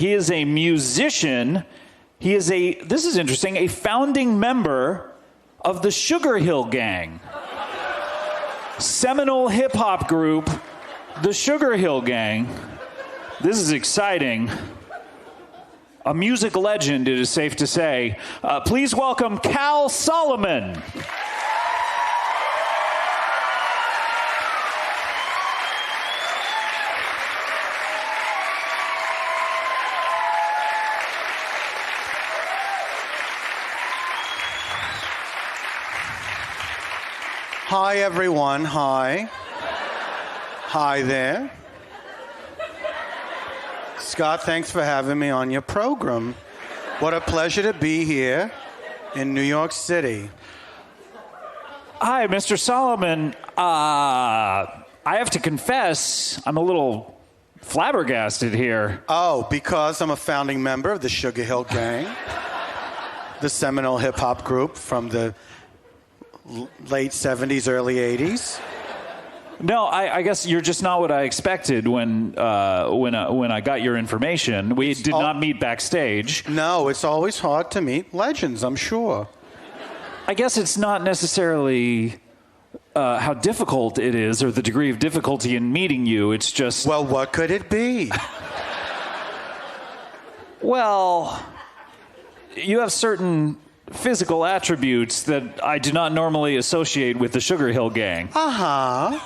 He is a musician. He is this is interesting, a founding member of the Sugarhill Gang. Seminal hip-hop group, the Sugarhill Gang. This is exciting. A music legend, it is safe to say. Please welcome Cal Solomon. Hi, everyone. Hi. Hi there. Scott, thanks for having me on your program. What a pleasure to be here in New York City. Hi, Mr. Solomon. I have to confess, I'm a little flabbergasted here. Oh, because I'm a founding member of the Sugarhill Gang, the seminal hip-hop group from the late 70s, early 80s. No, I guess you're just not what I expected when I got your information. We did not meet backstage. No, it's always hard to meet legends, I'm sure. I guess it's not necessarily how difficult it is or the degree of difficulty in meeting you. It's just... Well, what could it be? Well, you have certain physical attributes that I do not normally associate with the Sugarhill Gang. Uh-huh.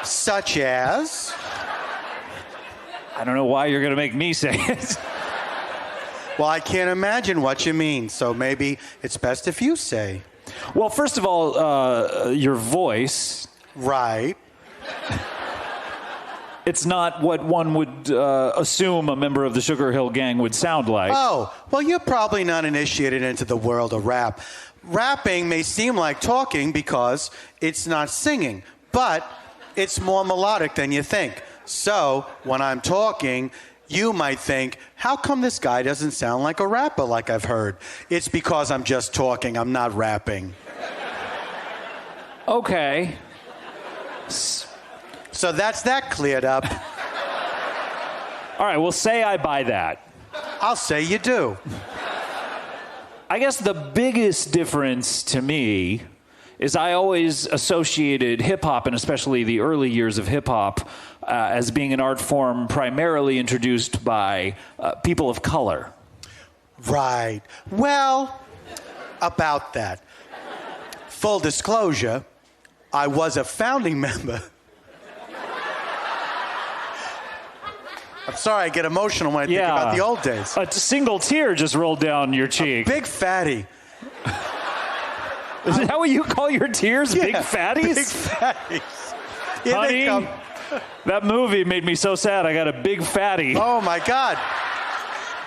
Such as? I don't know why you're going to make me say it. Well, I can't imagine what you mean, so maybe it's best if you say. Well, first of all, your voice. Right. It's not what one would assume a member of the Sugarhill Gang would sound like. Oh, well, you're probably not initiated into the world of rap. Rapping may seem like talking because it's not singing, but it's more melodic than you think. So, when I'm talking, you might think, how come this guy doesn't sound like a rapper like I've heard? It's because I'm just talking, I'm not rapping. Okay. So that's that cleared up. All right, well, say I buy that. I'll say you do. I guess the biggest difference to me is I always associated hip-hop, and especially the early years of hip-hop, as being an art form primarily introduced by people of color. Right. Well, about that. Full disclosure, I was a founding member. I'm sorry, I get emotional when I think about the old days. A single tear just rolled down your cheek. A big fatty. Is that what you call your tears? Yeah, big fatties? Big fatties. Here Honey, they come. That movie made me so sad. I got a big fatty. Oh my God!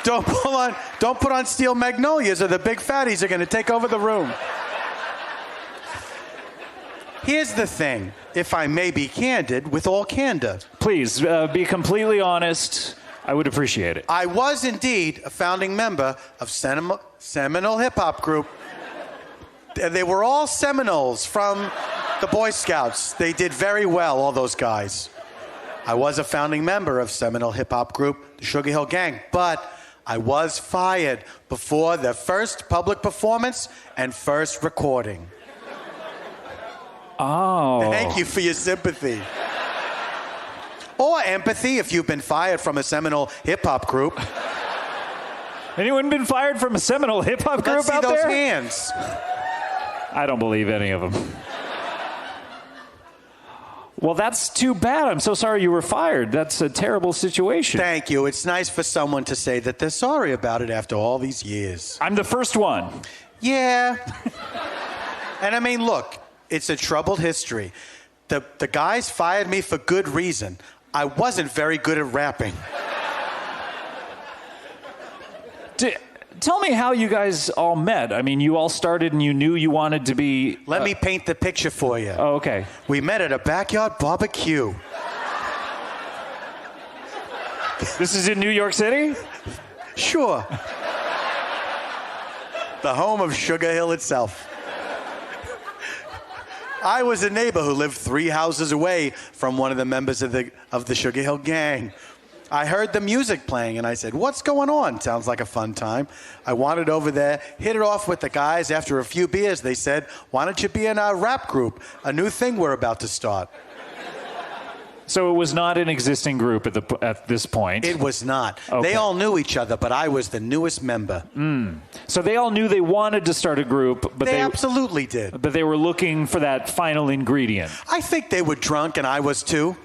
Don't put on steel magnolias, or the big fatties are going to take over the room. Here's the thing, if I may be candid, with all candor. Please be completely honest. I would appreciate it. I was indeed a founding member of seminal hip-hop group. They were all Seminoles from the Boy Scouts. They did very well, all those guys. I was a founding member of seminal hip-hop group, the Sugarhill Gang, but I was fired before the first public performance and first recording. Oh. Thank you for your sympathy. Or empathy if you've been fired from a seminal hip-hop group. Anyone been fired from a seminal hip-hop group out there? Let's see those hands. I don't believe any of them. Well, that's too bad. I'm so sorry you were fired. That's a terrible situation. Thank you. It's nice for someone to say that they're sorry about it after all these years. I'm the first one. Yeah. And I mean, look, it's a troubled history. The guys fired me for good reason. I wasn't very good at rapping. Tell me how you guys all met. I mean, you all started and you knew you wanted to be... Let me paint the picture for you. Oh, okay. We met at a backyard barbecue. This is in New York City? Sure. The home of Sugarhill itself. I was a neighbor who lived 3 houses away from one of the members of the Sugarhill Gang. I heard the music playing, and I said, what's going on? Sounds like a fun time. I wandered over there, hit it off with the guys. After a few beers, they said, why don't you be in our rap group, a new thing we're about to start. So it was not an existing group at this point? It was not. Okay. They all knew each other, but I was the newest member. So they all knew they wanted to start a group, but they absolutely did. But they were looking for that final ingredient. I think they were drunk, and I was too.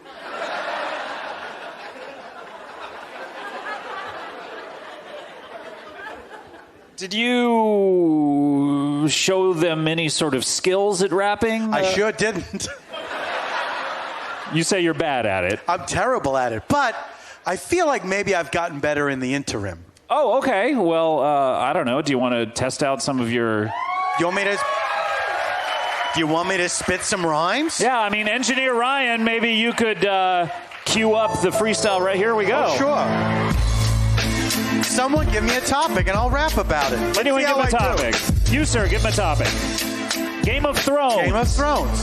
Did you show them any sort of skills at rapping? I sure didn't. You say you're bad at it. I'm terrible at it, but I feel like maybe I've gotten better in the interim. Oh, okay. Well, I don't know. Do you want to test out some of your... Do you want me to spit some rhymes? Yeah, I mean, Engineer Ryan, maybe you could cue up the freestyle right here. We go. Oh, sure. Someone give me a topic and I'll rap about it. Anyone give a topic? You, sir, give him a topic. Game of Thrones. Game of Thrones.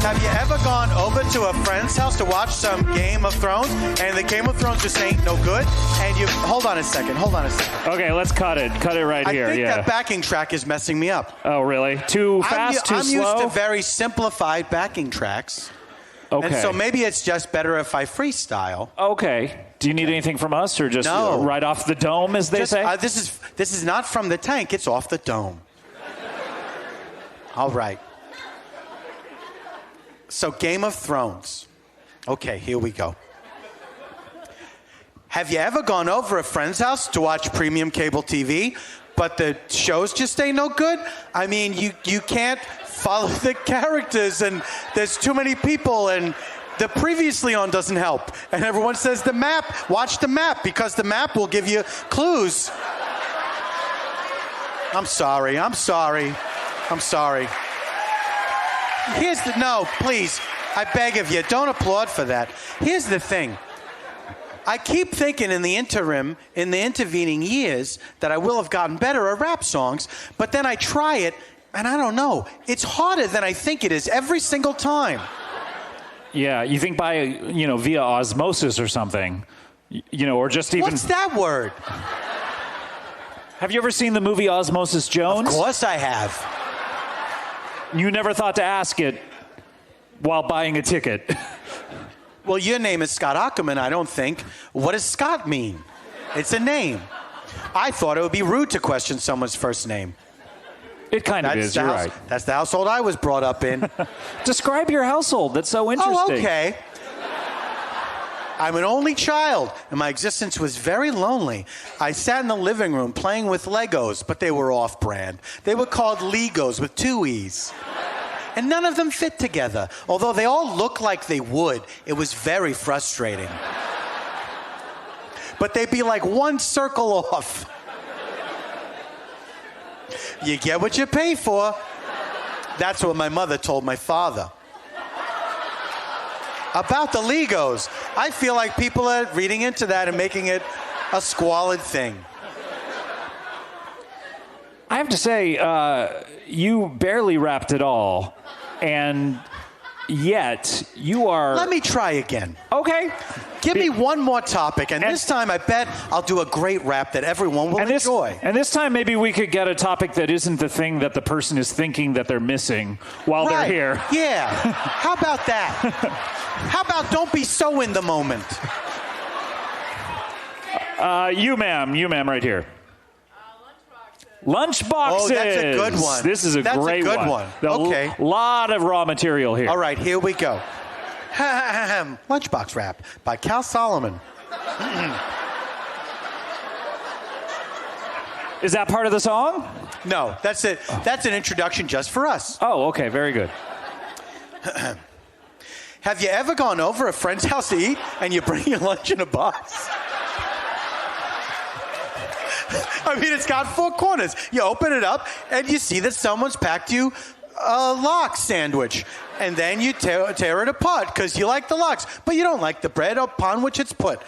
Have you ever gone over to a friend's house to watch some Game of Thrones and the Game of Thrones just ain't no good? And you... Hold on a second. Okay, let's cut it. Cut it right here. I think that backing track is messing me up. Oh, really? Too fast, too slow? I'm used to very simplified backing tracks. Okay. And so maybe it's just better if I freestyle. Okay. Do you need anything from us, or just no. Right off the dome, as they say? This is not from the tank. It's off the dome. All right. So Game of Thrones. Okay, here we go. Have you ever gone over a friend's house to watch premium cable TV, but the shows just ain't no good? I mean, you can't follow the characters, and there's too many people, and the previously on doesn't help. And everyone says the map, watch the map, because the map will give you clues. I'm sorry. No, please, I beg of you, don't applaud for that. Here's the thing. I keep thinking in the intervening years that I will have gotten better at rap songs, but then I try it, and I don't know. It's harder than I think it is every single time. Yeah, you think via osmosis or something, or just even... What's that word? Have you ever seen the movie Osmosis Jones? Of course I have. You never thought to ask it while buying a ticket. Well, your name is Scott Aukerman, I don't think. What does Scott mean? It's a name. I thought it would be rude to question someone's first name. It kind of is, you're right. That's the household I was brought up in. Describe your household. That's so interesting. Oh, okay. I'm an only child, and my existence was very lonely. I sat in the living room playing with Legos, but they were off-brand. They were called Legos with 2 E's. And none of them fit together. Although they all look like they would, it was very frustrating. But they'd be like one circle off. You get what you pay for. That's what my mother told my father. About the Legos, I feel like people are reading into that and making it a squalid thing. I have to say, you barely rapped at all, and yet you are... Let me try again. Okay. Give me one more topic, and this time I bet I'll do a great rap that everyone will enjoy. And this time maybe we could get a topic that isn't the thing that the person is thinking that they're missing while they're here. Yeah. How about that? How about don't be so in the moment? You ma'am, right here. Lunchboxes. Oh, that's a good one. This is That's great a good one. Okay. A lot of raw material here. All right, here we go. Lunchbox Rap by Cal Solomon. Is that part of the song? No, that's it. That's an introduction just for us. Oh, okay, very good. Have you ever gone over a friend's house to eat and you bring your lunch in a box? I mean, it's got 4 corners. You open it up and you see that someone's packed you a lox sandwich. And then you tear it apart because you like the lox, but you don't like the bread upon which it's put.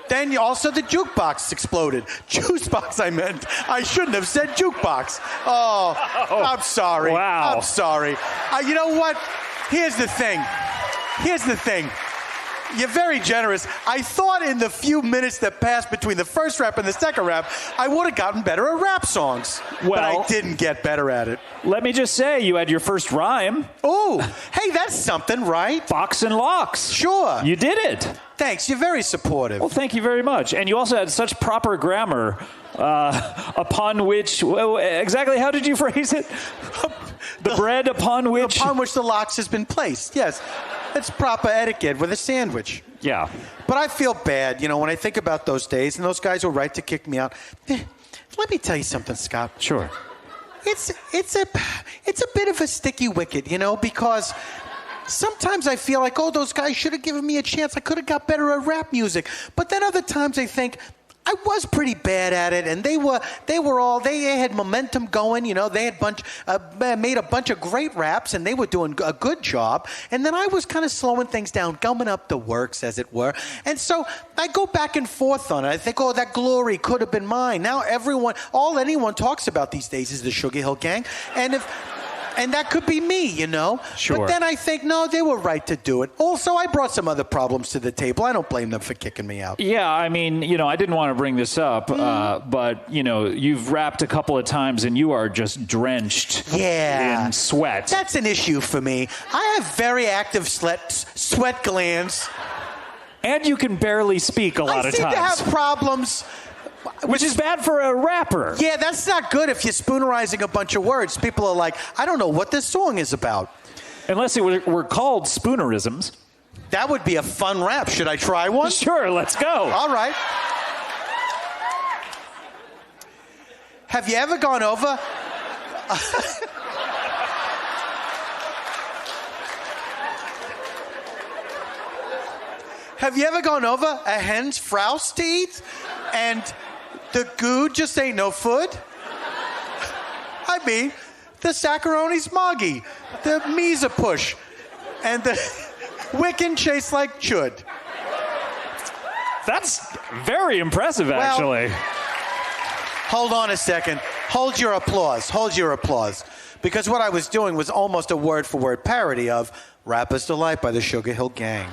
Then also the jukebox exploded. Juice box, I meant. I shouldn't have said jukebox. Oh, I'm sorry. Wow. I'm sorry. You know what? Here's the thing. You're very generous. I thought in the few minutes that passed between the first rap and the second rap, I would have gotten better at rap songs. But Well- I didn't get better at it. Let me just say, you had your first rhyme, Ooh, hey, that's something, right? Fox and Locks. Sure. You did it. Thanks, you're very supportive. Well, thank you very much. And you also had such proper grammar, upon which, well, exactly how did you phrase it? The bread upon which... Upon which the lox has been placed, yes. It's proper etiquette with a sandwich. Yeah. But I feel bad, when I think about those days, and those guys were right to kick me out. Let me tell you something, Scott. Sure. It's a bit of a sticky wicket, because sometimes I feel like, those guys should have given me a chance. I could have got better at rap music. But then other times I think I was pretty bad at it, and they had momentum going. They had made a bunch of great raps, and they were doing a good job. And then I was kind of slowing things down, gumming up the works, as it were. And so I go back and forth on it. I think, that glory could have been mine. Now all anyone talks about these days is the Sugarhill Gang, and that could be me, Sure. But then I think, no, they were right to do it. Also, I brought some other problems to the table. I don't blame them for kicking me out. Yeah, I mean, I didn't want to bring this up, but, you've rapped a couple of times and you are just drenched in sweat. That's an issue for me. I have very active sweat glands. And you can barely speak a lot I of seem times. to have problems. Which is bad for a rapper. Yeah, that's not good if you're spoonerizing a bunch of words. People are like, I don't know what this song is about. Unless it were called Spoonerisms. That would be a fun rap. Should I try one? Sure, let's go. All right. Have you ever gone over... Have you ever gone over a hen's frouse to eat and the goo just ain't no food? I mean, the saccaroni's moggy, the Misa push, and the Wiccan chase like chud. That's very impressive, actually. Hold on a second. Hold your applause. Hold your applause. Because what I was doing was almost a word-for-word parody of Rapper's Delight by the Sugarhill Gang.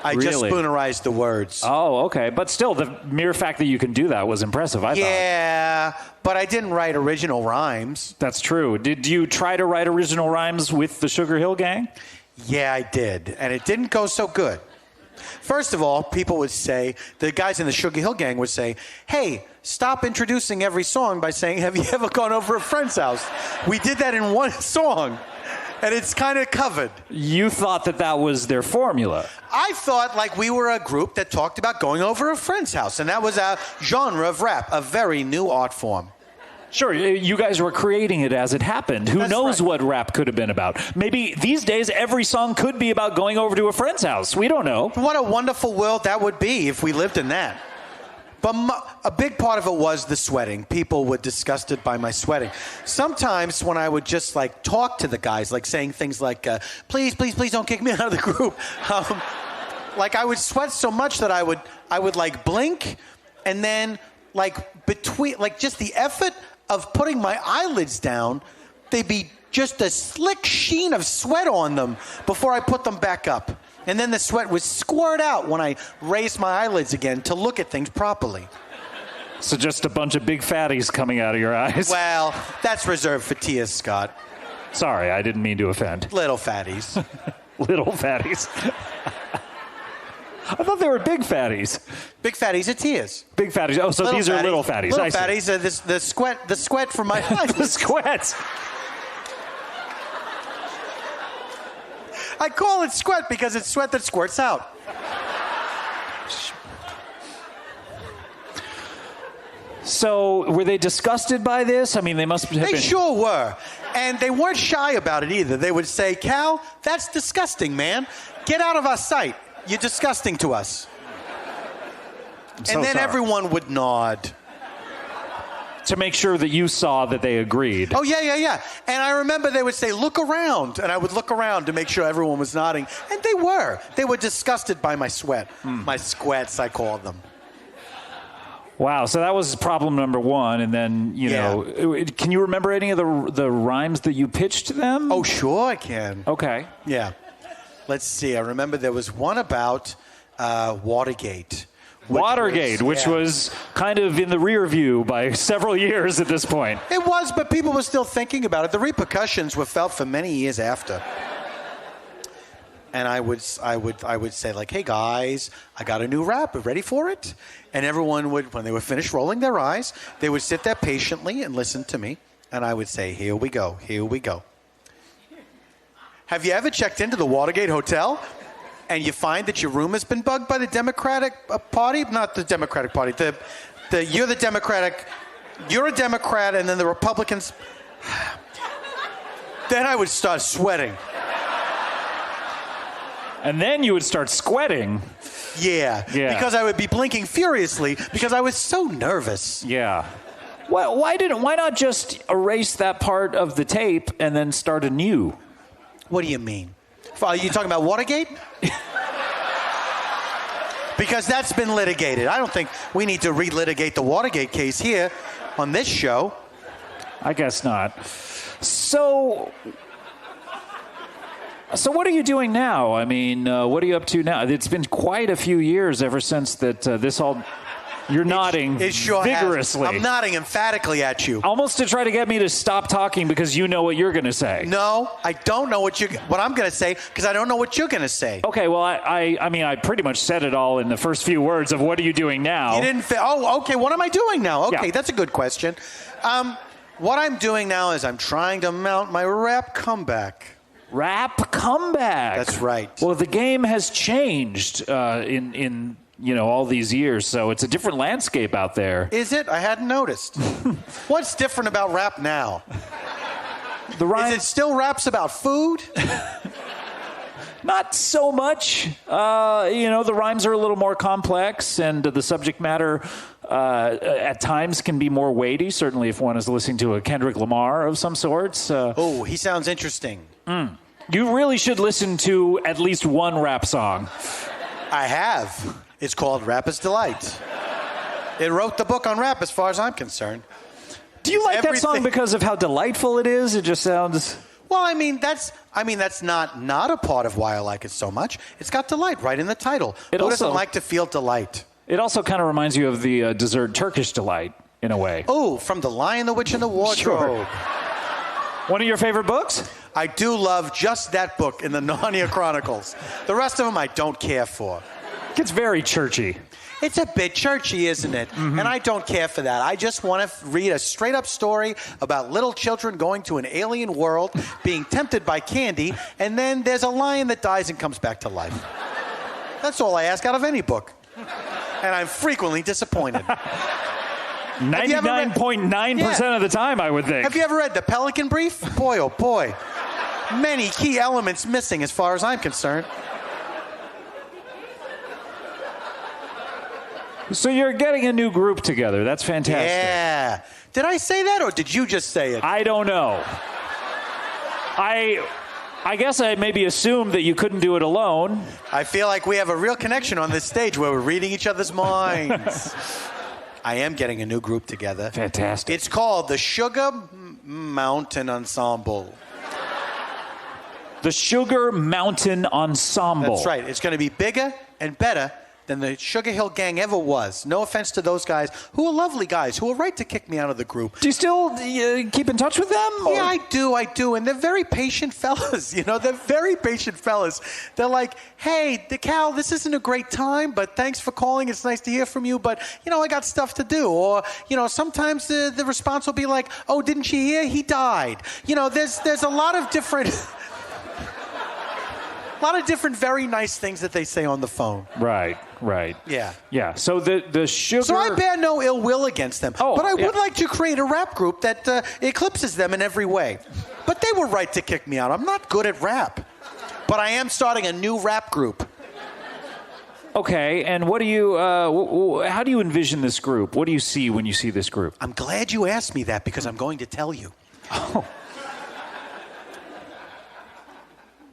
I just Really? spoonerized the words. Oh, okay. But still, the mere fact that you can do that was impressive, I thought. Yeah, but I didn't write original rhymes. That's true. Did you try to write original rhymes with the Sugarhill Gang? Yeah, I did. And it didn't go so good. First of all, people would say, the guys in the Sugarhill Gang would say, hey, stop introducing every song by saying, have you ever gone over a friend's house? We did that in one song, and it's kind of covered. You thought that was their formula. I thought like we were a group that talked about going over a friend's house, and that was a genre of rap, a very new art form. Sure, you guys were creating it as it happened. Who That's knows right. what rap could have been about? Maybe these days every song could be about going over to a friend's house. We don't know. What a wonderful world that would be if we lived in that. But a big part of it was the sweating. People were disgusted by my sweating. Sometimes when I would just like talk to the guys, like saying things like, please, please, please don't kick me out of the group. Like I would sweat so much that I would like blink, and then like between, like just the effort of putting my eyelids down, they'd be just a slick sheen of sweat on them before I put them back up. And then the sweat would squirt out when I raised my eyelids again to look at things properly. So just a bunch of big fatties coming out of your eyes. Well, that's reserved for tears, Scott. Sorry, I didn't mean to offend. Little fatties. Little fatties. I thought they were big fatties. Big fatties are tears. Big fatties. Oh, so these are little fatties. Little I see. fatties are the sweat from my eyes. The squats. I call it sweat because it's sweat that squirts out. So were they disgusted by this? I mean, they must have They been. sure were. And they weren't shy about it either. They would say, Cal, that's disgusting, man. Get out of our sight. You're disgusting to us. I'm so And then sorry. everyone would nod. To make sure that you saw that they agreed. Oh, yeah. And I remember they would say, look around. And I would look around to make sure everyone was nodding. And they were. They were disgusted by my sweat. My squats, I called them. Wow, so that was problem number one. And then, you know, can you remember any of the rhymes that you pitched to them? Oh, sure I can. Okay. Yeah. Let's see. I remember there was one about Watergate. Which was kind of in the rear view by several years at this point. It was, but people were still thinking about it. The repercussions were felt for many years after. And I would say, like, hey guys, I got a new rap. Ready for it? And everyone would, when they were finished rolling their eyes, they would sit there patiently and listen to me. And I would say, here we go, here we go. Have you ever checked into the Watergate Hotel and you find that your room has been bugged by the Democratic Party? Not the Democratic Party. You're the Democratic. You're a Democrat, and then the Republicans. Then I would start sweating. And then you would start sweating. Yeah, because I would be blinking furiously because I was so nervous. Yeah. Why not just erase that part of the tape and then start anew? What do you mean? Are you talking about Watergate? Because that's been litigated. I don't think we need to relitigate the Watergate case here on this show. I guess not. So what are you doing now? I mean, what are you up to now? It's been quite a few years ever since that this all... You're nodding it sure vigorously. I'm nodding emphatically at you. Almost to try to get me to stop talking because you know what you're going to say. No, I don't know what I'm going to say because I don't know what you're going to say. Okay, well, I mean, I pretty much said it all in the first few words of what are you doing now? You didn't... okay, what am I doing now? Okay, Yeah. That's a good question. What I'm doing now is I'm trying to mount my rap comeback. Rap comeback. That's right. Well, the game has changed in all these years, so it's a different landscape out there. Is it? I hadn't noticed. What's different about rap now? Is it still raps about food? Not so much. The rhymes are a little more complex, and the subject matter at times can be more weighty, certainly if one is listening to a Kendrick Lamar of some sorts. He sounds interesting. You really should listen to at least one rap song. I have. It's called Rapper's Delight. It wrote the book on rap as far as I'm concerned. Do you like that song because of how delightful it is? It just sounds... Well, I mean that's not a part of why I like it so much. It's got delight right in the title. Who doesn't like to feel delight? It also kind of reminds you of the dessert Turkish delight, in a way. Oh, from The Lion, the Witch, and the Wardrobe. Sure. One of your favorite books? I do love just that book in the Narnia Chronicles. The rest of them I don't care for. It's very churchy. It's a bit churchy, isn't it? Mm-hmm. And I don't care for that. I just want to read a straight-up story about little children going to an alien world, being tempted by candy, and then there's a lion that dies and comes back to life. That's all I ask out of any book. And I'm frequently disappointed. 99.9% of the time, I would think. Have you ever read The Pelican Brief? Boy, oh boy. Many key elements missing as far as I'm concerned. So you're getting a new group together. That's fantastic. Yeah. Did I say that, or did you just say it? I don't know. I guess I maybe assumed that you couldn't do it alone. I feel like we have a real connection on this stage where we're reading each other's minds. I am getting a new group together. Fantastic. It's called the Sugar Mountain Ensemble. The Sugar Mountain Ensemble. That's right. It's going to be bigger and better than the Sugarhill gang ever was. No offense to those guys, who are lovely guys, who are right to kick me out of the group. Do you still keep in touch with them? Or? Yeah, I do. And they're very patient fellas, they're very patient fellas. They're like, hey, DeCal, this isn't a great time, but thanks for calling. It's nice to hear from you, but, I got stuff to do. Or, sometimes the response will be like, oh, didn't you hear? He died. There's a lot of different... very nice things that they say on the phone. Right. Yeah. So the Sugar... So I bear no ill will against them. Oh, but I would like to create a rap group that eclipses them in every way. But they were right to kick me out. I'm not good at rap. But I am starting a new rap group. Okay, and what do you... how do you envision this group? What do you see when you see this group? I'm glad you asked me that because I'm going to tell you. Oh.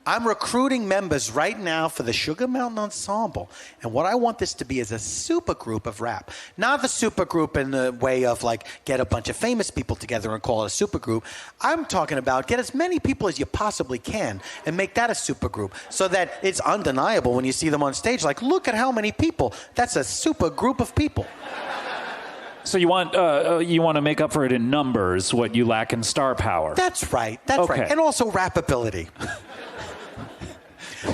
I'm recruiting members right now for the Sugar Mountain Ensemble. And what I want this to be is a super group of rap. Not the super group in the way of like get a bunch of famous people together and call it a super group. I'm talking about get as many people as you possibly can and make that a super group so that it's undeniable when you see them on stage. Like, look at how many people. That's a super group of people. So you want to make up for it in numbers, what you lack in star power. That's right. That's Okay. right. And also rapability.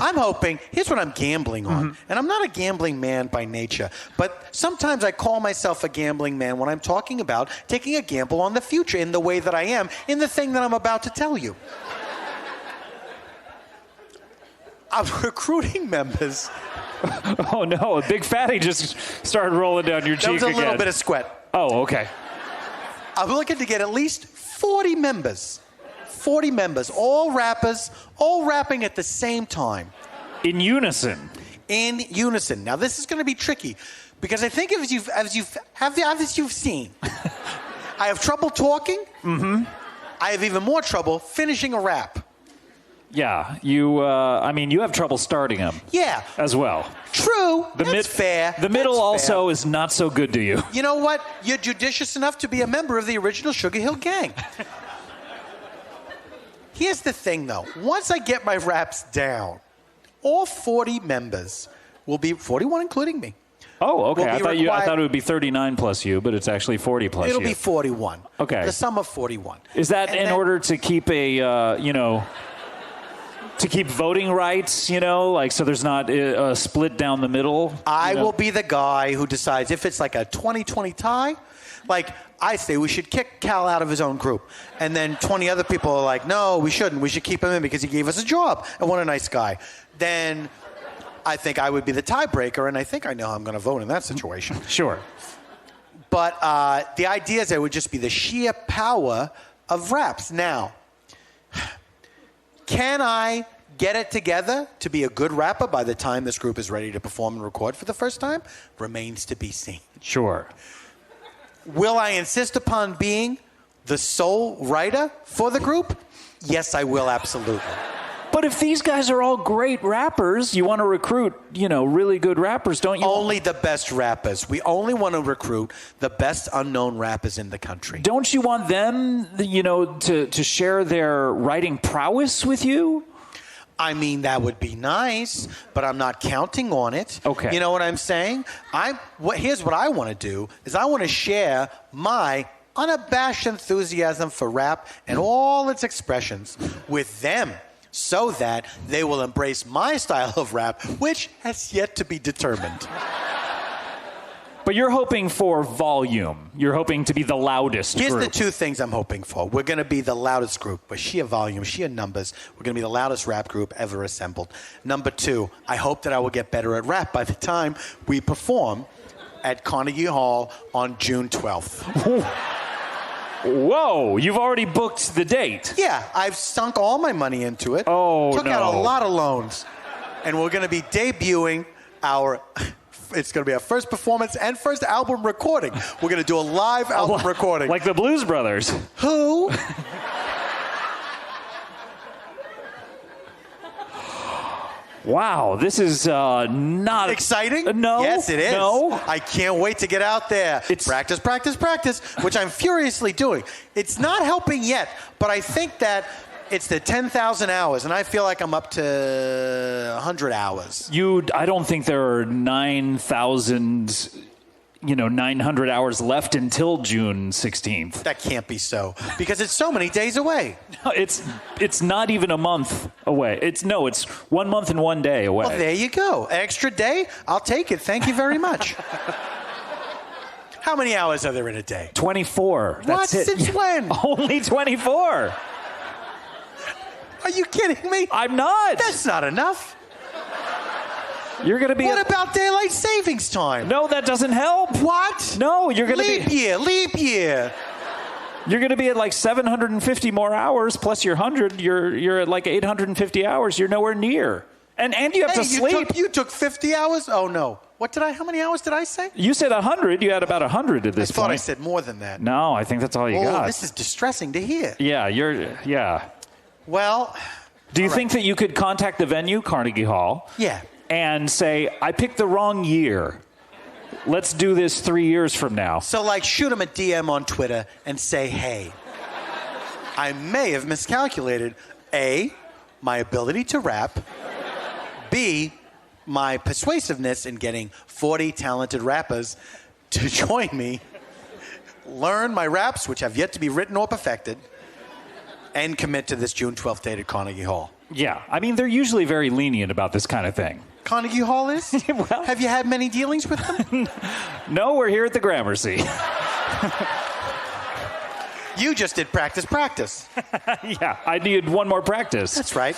I'm hoping, here's what I'm gambling on. And I'm not a gambling man by nature, but sometimes I call myself a gambling man when I'm talking about taking a gamble on the future in the way that I am in the thing that I'm about to tell you. I'm recruiting members. Oh, no, a big fatty just started rolling down your cheek That was a again. little bit of sweat. Oh, okay. I'm looking to get at least 40 members. 40 members, all rappers, all rapping at the same time. In unison. In unison. Now, this is going to be tricky because I think as you've seen, I have trouble talking. Mm-hmm. I have even more trouble finishing a rap. Yeah, you have trouble starting them. Yeah. As well. True. That's fair. The middle That's also fair. is not so good to you. You know what? You're judicious enough to be a member of the original Sugarhill gang. Here's the thing, though. Once I get my raps down, all 40 members will be 41, including me. Oh, okay. Will be I thought it would be 39 plus you, but it's actually 40 plus It'll you. be 41. Okay. The sum of 41. Is that And in then- order to keep to keep voting rights, so there's not a split down the middle? I will be the guy who decides if it's like a 20-20 tie. Like, I say we should kick Cal out of his own group. And then 20 other people are like, no, we shouldn't. We should keep him in because he gave us a job. And what a nice guy. Then I think I would be the tiebreaker, and I think I know how I'm going to vote in that situation. Sure. But the idea is it would just be the sheer power of raps. Now, can I get it together to be a good rapper by the time this group is ready to perform and record for the first time? Remains to be seen. Sure. Will I insist upon being the sole writer for the group? Yes, I will, absolutely. But if these guys are all great rappers, you want to recruit, really good rappers, don't you? Only the best rappers. We only want to recruit the best unknown rappers in the country. Don't you want them, to share their writing prowess with you? I mean, that would be nice, but I'm not counting on it. Okay. You know what I'm saying? Here's what I want to do, is I want to share my unabashed enthusiasm for rap and all its expressions with them so that they will embrace my style of rap, which has yet to be determined. But you're hoping for volume. You're hoping to be the loudest Here's group. the two things I'm hoping for. We're going to be the loudest group with sheer volume, sheer numbers. We're going to be the loudest rap group ever assembled. Number two, I hope that I will get better at rap by the time we perform at Carnegie Hall on June 12th. Whoa, you've already booked the date. Yeah, I've sunk all my money into it. Oh, Took out a no. lot of loans. And we're going to be debuting it's going to be our first performance and first album recording. We're going to do a live album recording. Like the Blues Brothers. Who? Wow, this is not Exciting? No. Yes, it is. No. I can't wait to get out there. Practice, practice, practice, which I'm furiously doing. It's not helping yet, but I think that it's the 10,000 hours, and I feel like I'm up to 100 hours. I don't think there are 900 hours left until June 16th. That can't be so, because it's so many days away. It's not even a month away. It's 1 month and 1 day away. Well, there you go. An extra day? I'll take it. Thank you very much. How many hours are there in a day? 24. What? That's it. Since when? Only 24. Are you kidding me? I'm not. That's not enough. You're going to be. What about daylight savings time? No, that doesn't help. What? No, you're going to be. Leap year. You're going to be at like 750 more hours plus your 100. You're at like 850 hours. You're nowhere near. And you have to sleep. You took 50 hours? Oh, no. How many hours did I say? You said 100. You had about 100 at this I thought point. I said more than that. No, I think that's all you got. This is distressing to hear. Yeah, yeah. Well, Do you think that you could contact the venue, Carnegie Hall? Yeah. And say, I picked the wrong year. Let's do this 3 years from now. So, like, shoot him a DM on Twitter and say, hey, I may have miscalculated A, my ability to rap, B, my persuasiveness in getting 40 talented rappers to join me, learn my raps, which have yet to be written or perfected, and commit to this June 12th date at Carnegie Hall. Yeah, I mean, they're usually very lenient about this kind of thing. Carnegie Hall is? Well, have you had many dealings with them? No, we're here at the Gramercy. You just did practice. Yeah, I needed one more practice. That's right.